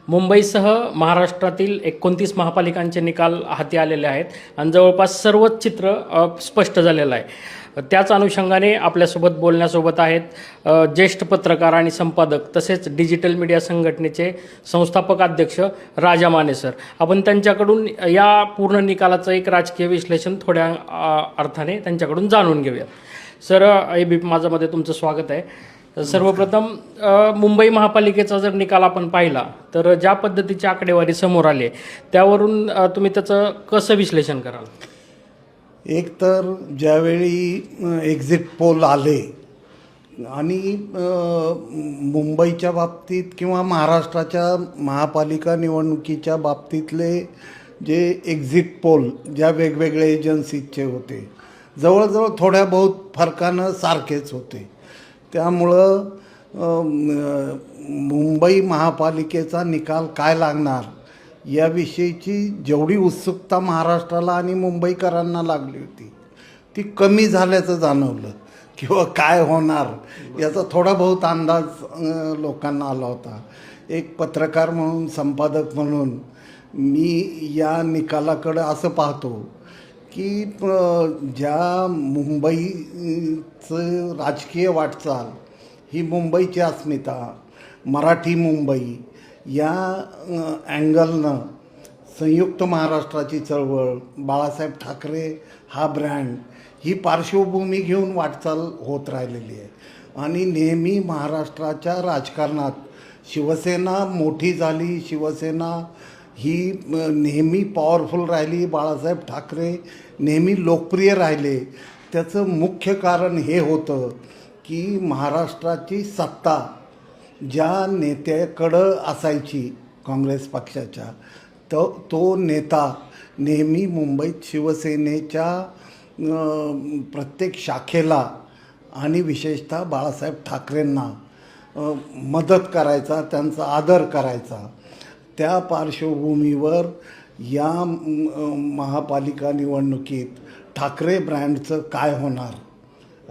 मुंबईसह महाराष्ट्रातील 29 महापालिकांचे निकाल हाती आलेले आहेत आणि जवळपास सर्वच चित्र स्पष्ट झालेलं आहे. त्याच अनुषंगाने आपल्यासोबत बोलण्यासोबत आहेत ज्येष्ठ पत्रकार आणि संपादक तसेच डिजिटल मीडिया संघटनेचे संस्थापक अध्यक्ष राजा माने सर. आपण त्यांच्याकडून या पूर्ण निकालाचं एक राजकीय विश्लेषण थोड्या अर्थाने त्यांच्याकडून जाणून घेऊया. सर, ABP माझामध्ये तुमचं स्वागत आहे. सर्वप्रथम मुंबई महापालिकेचा जर निकाल आपण पाहिला तर ज्या पद्धतीची आकडेवारी समोर आली त्यावरून तुम्ही त्याचं कसं विश्लेषण कराल? एक तर ज्यावेळी एक्झिट पोल आले आणि मुंबईच्या बाबतीत किंवा महाराष्ट्राच्या महापालिका निवडणुकीच्या बाबतीतले जे एक्झिट पोल ज्या वेगवेगळ्या एजन्सीचे होते जवळजवळ थोड्या बहुत फरकानं सारखेच होते. त्यामुळं मुंबई महापालिकेचा निकाल काय लागणार याविषयीची जेवढी उत्सुकता महाराष्ट्राला आणि मुंबईकरांना लागली होती ती कमी झाल्याचं जाणवलं किंवा काय होणार याचा थोडा बहुत अंदाज लोकांना आला होता. एक पत्रकार म्हणून, संपादक म्हणून मी या निकालाकडं असं पाहतो की ज्या मुंबईचं राजकीय वाटचाल ही मुंबईची अस्मिता, मराठी मुंबई या अँगलनं संयुक्त महाराष्ट्राची चळवळ, बाळासाहेब ठाकरे हा ब्रँड ही पार्श्वभूमी घेऊन वाटचाल होत राहिलेली आहे. आणि नेहमी महाराष्ट्राच्या राजकारणात शिवसेना मोठी झाली, शिवसेना ही नेहमी पॉवरफुल राहिली, बाळासाहेब ठाकरे नेहमी लोकप्रिय राहिले. त्याचं मुख्य कारण हे होतं की महाराष्ट्राची सत्ता ज्या नेत्याकडं असायची काँग्रेस पक्षाच्या तो नेता नेहमी मुंबईत शिवसेनेच्या प्रत्येक शाखेला आणि विशेषतः बाळासाहेब ठाकरेंना मदत करायचा, त्यांचा आदर करायचा. त्या पार्श्वभूमीवर या महापालिका निवडणुकीत ठाकरे ब्रँडचं काय होणार,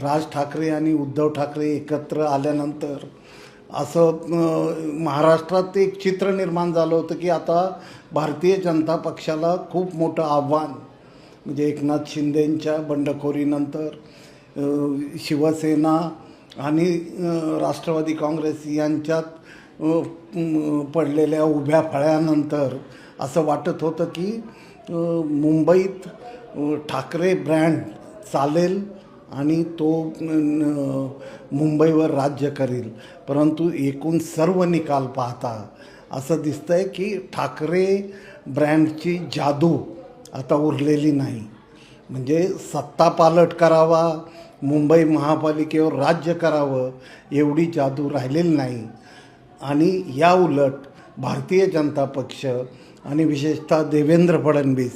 राज ठाकरे आणि उद्धव ठाकरे एकत्र आल्यानंतर असं महाराष्ट्रात एक चित्र निर्माण झालं होतं की आता भारतीय जनता पक्षाला खूप मोठं आव्हान म्हणजे एकनाथ शिंदेंच्या बंडखोरीनंतर शिवसेना आणि राष्ट्रवादी काँग्रेस यांच्यात पडलेल्या उभ्या फळ्यानंतर असं वाटत होतं की मुंबईत ठाकरे ब्रँड चालेल आणि तो मुंबईवर राज्य करेल. परंतु एकूण सर्व निकाल पाहता असं दिसतंय की ठाकरे ब्रँडची जादू आता उरलेली नाही. म्हणजे सत्ता पालट करावा, मुंबई महापालिकेवर राज्य करावं एवढी जादू राहिलेली नाही. आणि या उलट भारतीय जनता पक्ष आणि विशेषतः देवेंद्र फडणवीस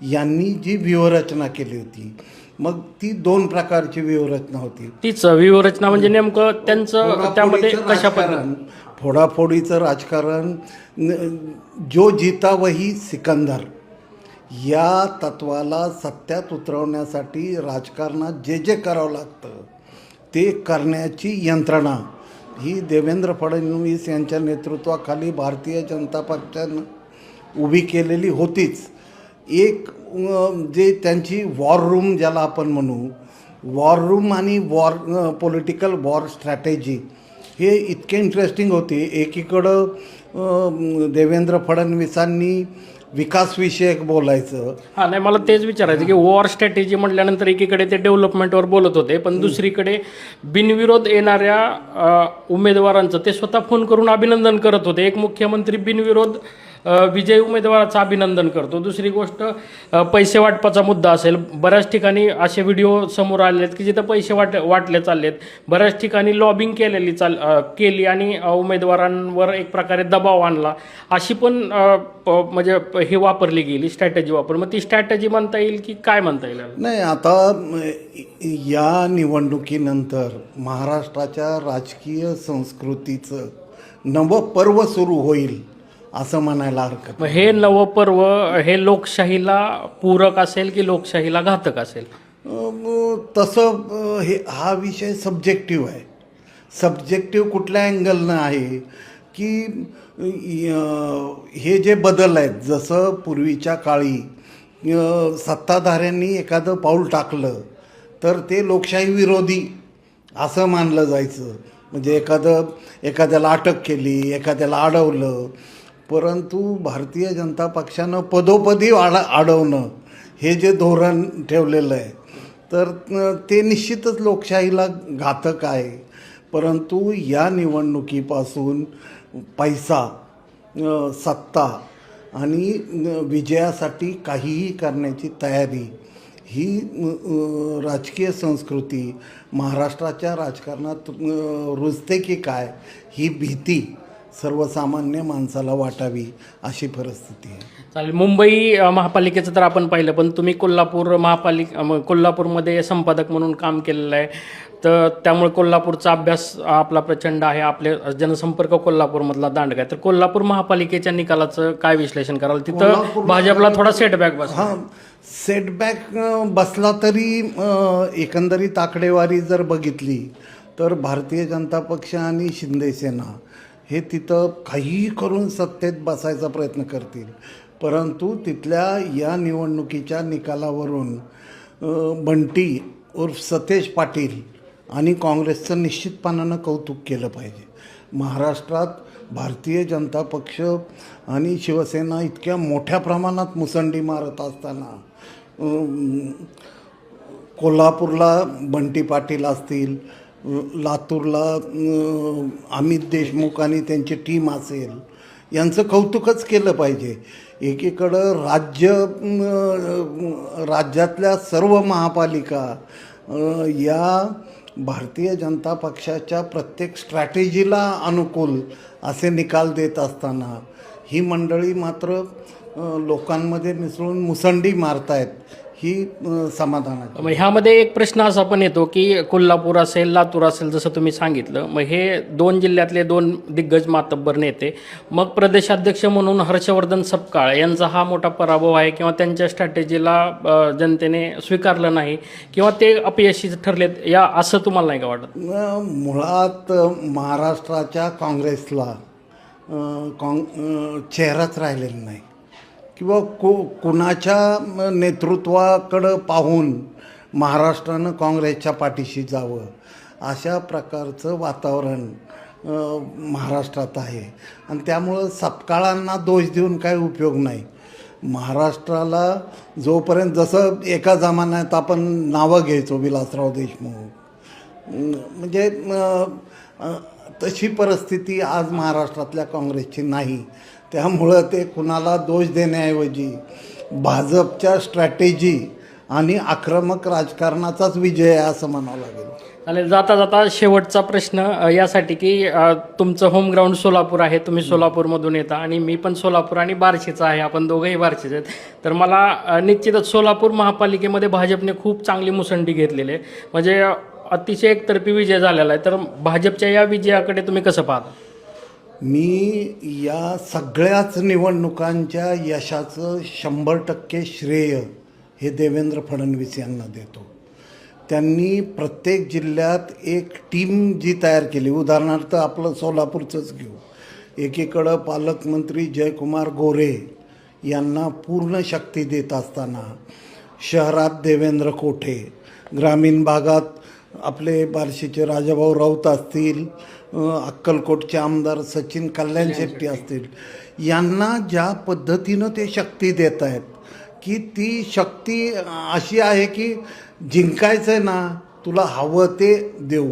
यांनी जी व्यूहरचना केली होती, मग ती दोन प्रकारची व्यूहरचना होती. तीच व्यूहरचना म्हणजे नेमकं त्यांचं त्यामध्ये कशा फोडाफोडीचं राजकारण, जो जीता वही सिकंदर या तत्वाला सत्यात उतरवण्यासाठी राजकारणात जे जे करावं लागतं ते करण्याची यंत्रणा ही देवेंद्र फडणवीस यांच्या नेतृत्वाखाली भारतीय जनता पक्षानं उभी केलेली होतीच. एक जे त्यांची वॉर रूम ज्याला आपण म्हणू, वॉर रूम आणि पॉलिटिकल वॉर स्ट्रॅटेजी हे इतके इंटरेस्टिंग होते. एकीकडं देवेंद्र फडणवीसांनी विकासविषयक बोलायचं. हां, नाही, मला तेच विचारायचं की वॉर स्ट्रॅटेजी म्हटल्यानंतर एकीकडे ते डेव्हलपमेंटवर बोलत होते, पण दुसरीकडे बिनविरोध येणाऱ्या उमेदवारांचं ते स्वतः फोन करून अभिनंदन करत होते. एक मुख्यमंत्री बिनविरोध विजयी उमेदवाराचं अभिनंदन करतो. दुसरी गोष्ट पैसे वाटपाचा मुद्दा असेल, बऱ्याच ठिकाणी असे व्हिडिओ समोर आले आहेत की जिथं पैसे वाटले चाललेत. बऱ्याच ठिकाणी लॉबिंग केली आणि उमेदवारांवर एक प्रकारे दबाव आणला, अशी पण म्हणजे हे वापरली गेली स्ट्रॅटेजी मग ती स्ट्रॅटेजी म्हणता येईल की काय म्हणता येईल? नाही, आता या निवडणुकीनंतर महाराष्ट्राच्या राजकीय संस्कृतीचं नवं पर्व सुरू होईल असं म्हणायला हरकत. हे नवपर्व हे लोकशाहीला पूरक असेल की लोकशाहीला घातक असेल? तसं हा विषय सब्जेक्टिव्ह आहे. सब्जेक्टिव्ह कुठल्या अँगलनं आहे की हे जे बदल आहेत, जसं पूर्वीच्या काळी सत्ताधाऱ्यांनी एखादं पाऊल टाकलं तर ते लोकशाही विरोधी असं मानलं जायचं. म्हणजे एखाद्याला अटक केली, एखाद्याला अडवलं. परंतु भारतीय जनता पक्षानं पदोपदी अडवणं हे जे धोरण ठेवलेलं आहे, तर ते निश्चितच लोकशाहीला घातक आहे. परंतु या निवडणुकीपासून पैसा, सत्ता आणि विजयासाठी काहीही करण्याची तयारी ही राजकीय संस्कृती महाराष्ट्राच्या राजकारणात रुजते की काय, ही भीती सर्वसामान्य माणसाला वाटावी अशी परिस्थिती आहे. चालेल. मुंबई महापालिकेचं तर आपण पाहिलं, पण तुम्ही कोल्हापूरमध्ये संपादक म्हणून काम केलेलं आहे, तर त्यामुळे कोल्हापूरचा अभ्यास आपला प्रचंड आहे. आपले जनसंपर्क कोल्हापूरमधला दांडगा आहे. तर कोल्हापूर महापालिकेच्या निकालाचं काय विश्लेषण कराल? तिथं भाजपला थोडा सेटबॅक बसला. हां, सेटबॅक बसला तरी एकंदरीत आकडेवारी जर बघितली तर भारतीय जनता पक्ष आणि शिंदेसेना हे तिथं काहीही करून सत्तेत बसायचा प्रयत्न करतील. परंतु तिथल्या या निवडणुकीच्या निकालावरून बंटी उर्फ सतेज पाटील आणि काँग्रेसचं निश्चितपणानं कौतुक केलं पाहिजे. महाराष्ट्रात भारतीय जनता पक्ष आणि शिवसेना इतक्या मोठ्या प्रमाणात मुसंडी मारत असताना कोल्हापूरला बंटी पाटील असतील, लातूरला अमित देशमुख आणि त्यांची टीम असेल, यांचं कौतुकच केलं पाहिजे. एकीकडं राज्यातल्या सर्व महापालिका या भारतीय जनता पक्षाच्या प्रत्येक स्ट्रॅटेजीला अनुकूल असे निकाल देत असताना ही मंडळी मात्र लोकांमध्ये मिसळून मुसंडी मारतायत, ही समाधानाची. मग ह्यामध्ये एक प्रश्न असा पण येतो की कोल्हापूर असेल, लातूर असेल, जसं तुम्ही सांगितलं, मग हे दोन जिल्ह्यातले दोन दिग्गज मातब्बर नेते, मग प्रदेशाध्यक्ष म्हणून हर्षवर्धन सपकाळ यांचा हा मोठा पराभव आहे किंवा त्यांच्या स्ट्रॅटेजीला जनतेने स्वीकारलं नाही किंवा ते अपयशी ठरलेत, या असं तुम्हाला नाही का वाटत? मुळात महाराष्ट्राच्या काँग्रेसला चेहराच राहिलेला नाही किंवा कुणाच्या नेतृत्वाकडं पाहून महाराष्ट्रानं काँग्रेसच्या पाठीशी जावं अशा प्रकारचं वातावरण महाराष्ट्रात आहे. आणि त्यामुळं सपकाळांना दोष देऊन काय उपयोग नाही. महाराष्ट्राला जोपर्यंत, जसं एका जमान्यात आपण नावं घ्यायचो विलासराव देशमुख, म्हणजे तशी परिस्थिती आज महाराष्ट्रातल्या काँग्रेसची नाही. त्यामुळं ते कुणाला दोष देण्याऐवजी भाजपच्या स्ट्रॅटेजी आणि आक्रमक राजकारणाचाच विजय आहे असं म्हणावं लागेल. चालेल. जाता जाता शेवटचा प्रश्न यासाठी की तुमचं होम ग्राउंड सोलापूर आहे, तुम्ही सोलापूरमधून येता आणि मी पण सोलापूर आणि बार्शीचा आहे, आपण दोघंही बार्शीचे आहेत. तर मला निश्चितच सोलापूर महापालिकेमध्ये भाजपने खूप चांगली मुसंडी घेतलेली आहे, म्हणजे अतिशय एकतर्फी विजय झालेला आहे. तर भाजपच्या या विजयाकडे तुम्ही कसं पाहता? मी या सगळ्याच निवडणुकांच्या यशाचं 100% श्रेय हे देवेंद्र फडणवीस यांना देतो. त्यांनी प्रत्येक जिल्ह्यात एक टीम जी तयार केली, उदाहरणार्थ आपलं सोलापूरचंच घेऊ, एकीकडं पालकमंत्री जयकुमार गोरे यांना पूर्ण शक्ती देत असताना शहरात देवेंद्र कोठे, ग्रामीण भागात आपले बार्शीचे राजाभाऊ राऊत असतील, अक्कलकोटचे आमदार सचिन कल्याण शेट्टी असतील, यांना ज्या पद्धतीनं ते शक्ती देत आहेत की ती शक्ती अशी आहे की जिंकायचं आहे ना, तुला हवं ते देऊ.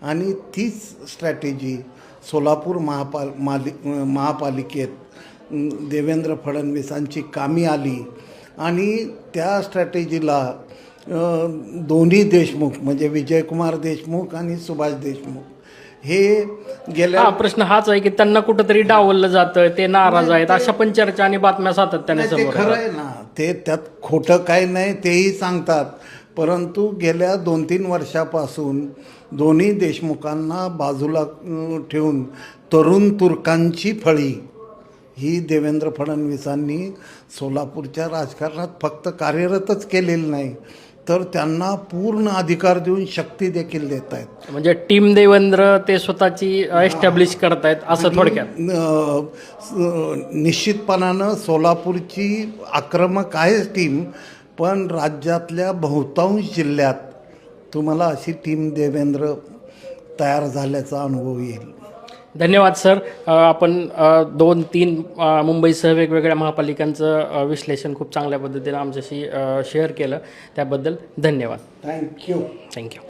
आणि तीच स्ट्रॅटेजी सोलापूर महापालिकेत देवेंद्र फडणवीसांची कामी आली आणि त्या स्ट्रॅटेजीला दोन्ही देशमुख म्हणजे विजयकुमार देशमुख आणि सुभाष देशमुख हे गेल्या प्रश्न हाच आहे की त्यांना कुठंतरी डावललं जातं, ते नाराज आहेत, अशा पण चर्चा आणि बातम्या सातत्याने ते समोर खरं आहे ना, ते त्यात खोटं काही नाही तेही सांगतात. परंतु गेल्या 2-3 वर्षापासून दोन्ही देशमुखांना बाजूला ठेवून तरुण तुर्कांची फळी ही देवेंद्र फडणवीसांनी सोलापूरच्या राजकारणात फक्त कार्यरतच केलेली नाही, तर त्यांना पूर्ण अधिकार देऊन शक्ती देखील देत आहेत. म्हणजे टीम देवेंद्र ते स्वतःची एस्टॅब्लिश करतायत असं थोडक्यात. निश्चितपणानं सोलापूरची आक्रमक आहेच टीम, पण राज्यातल्या बहुतांश जिल्ह्यात तुम्हाला अशी टीम देवेंद्र तयार झाल्याचा अनुभव येईल. धन्यवाद सर. आपण 2-3 मुंबईसह वेगवेगळ्या महापालिकांचं विश्लेषण खूप चांगल्या पद्धतीनं आमच्याशी शेअर केलं, त्याबद्दल धन्यवाद. थँक्यू. थँक्यू.